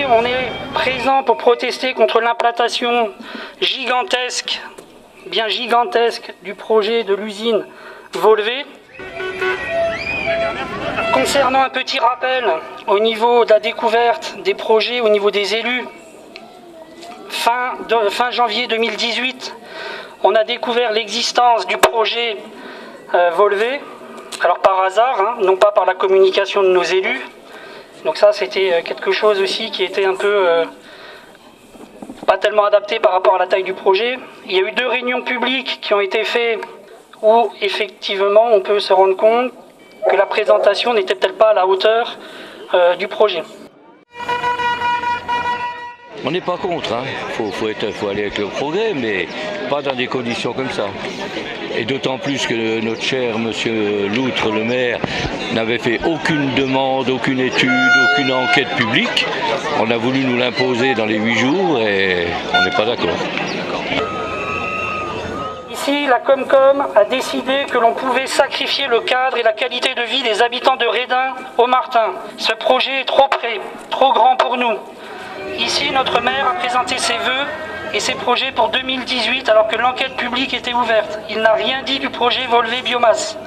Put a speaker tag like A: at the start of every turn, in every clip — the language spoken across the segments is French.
A: on est présent pour protester contre l'implantation gigantesque, bien gigantesque, du projet de l'usine Volvé. Concernant un petit rappel au niveau de la découverte des projets, au niveau des élus, fin janvier 2018, on a découvert l'existence du projet Volvé, alors par hasard, non pas par la communication de nos élus. Donc ça, c'était quelque chose aussi qui était un peu pas tellement adapté par rapport à la taille du projet. Il y a eu 2 réunions publiques qui ont été faites où effectivement on peut se rendre compte que la présentation n'était peut-être pas à la hauteur du projet.
B: On n'est pas contre, faut aller avec le progrès, mais pas dans des conditions comme ça. Et d'autant plus que notre cher monsieur Loutre, le maire, n'avait fait aucune demande, aucune étude, aucune enquête publique. On a voulu nous l'imposer dans les 8 jours et on n'est pas d'accord.
A: Ici, la Comcom a décidé que l'on pouvait sacrifier le cadre et la qualité de vie des habitants de Redin au Martin. Ce projet est trop près, trop grand pour nous. Ici, notre maire a présenté ses vœux et ses projets pour 2018 alors que l'enquête publique était ouverte. Il n'a rien dit du projet Volvé Biomasse.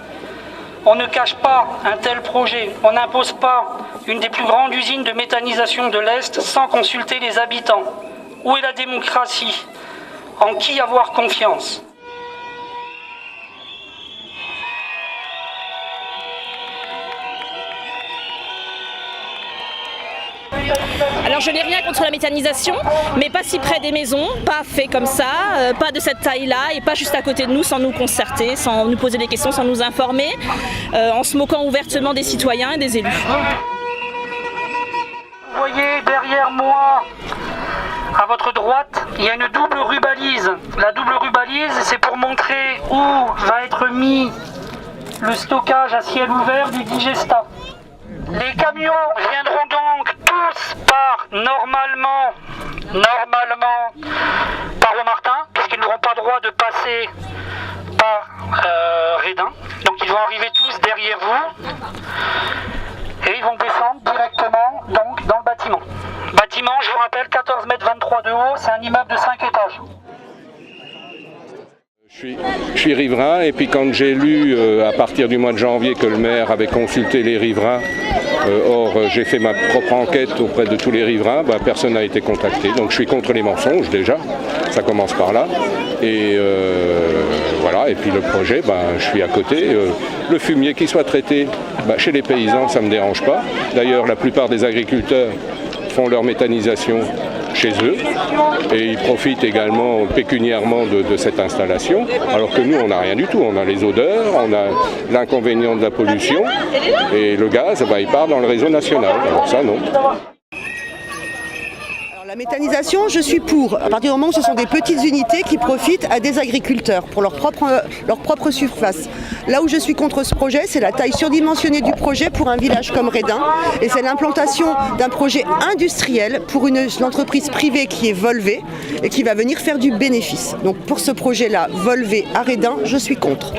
A: On ne cache pas un tel projet. On n'impose pas une des plus grandes usines de méthanisation de l'Est sans consulter les habitants. Où est la démocratie? En qui avoir confiance?
C: Alors je n'ai rien contre la méthanisation, mais pas si près des maisons, pas fait comme ça, pas de cette taille-là et pas juste à côté de nous sans nous concerter, sans nous poser des questions, sans nous informer, en se moquant ouvertement des citoyens et des élus.
A: Vous voyez derrière moi, à votre droite, il y a une double rubalise. La double rubalise, c'est pour montrer où va être mis le stockage à ciel ouvert du digestat. Les camions viendront donc tous normalement par le Martin, puisqu'ils n'auront pas le droit de passer par Redin. Donc ils vont arriver tous derrière vous et ils vont descendre directement donc, dans le bâtiment. Bâtiment, je vous rappelle, 14 mètres 23 de haut, c'est un immeuble de 5 étages.
D: Je suis riverain et puis quand j'ai lu à partir du mois de janvier que le maire avait consulté les riverains, or j'ai fait ma propre enquête auprès de tous les riverains, personne n'a été contacté. Donc je suis contre les mensonges déjà, ça commence par là. Et voilà, et puis le projet, je suis à côté. Le fumier qui soit traité chez les paysans, ça ne me dérange pas. D'ailleurs, la plupart des agriculteurs font leur méthanisation chez eux et ils profitent également pécuniairement de cette installation, alors que nous on n'a rien du tout, on a les odeurs, on a l'inconvénient de la pollution et le gaz il part dans le réseau national, alors ça non.
E: La méthanisation, je suis pour, à partir du moment où ce sont des petites unités qui profitent à des agriculteurs pour leur propre surface. Là où je suis contre ce projet, c'est la taille surdimensionnée du projet pour un village comme Redin, et c'est l'implantation d'un projet industriel pour une entreprise privée qui est Volvé et qui va venir faire du bénéfice. Donc pour ce projet-là, Volvé à Redin, je suis contre.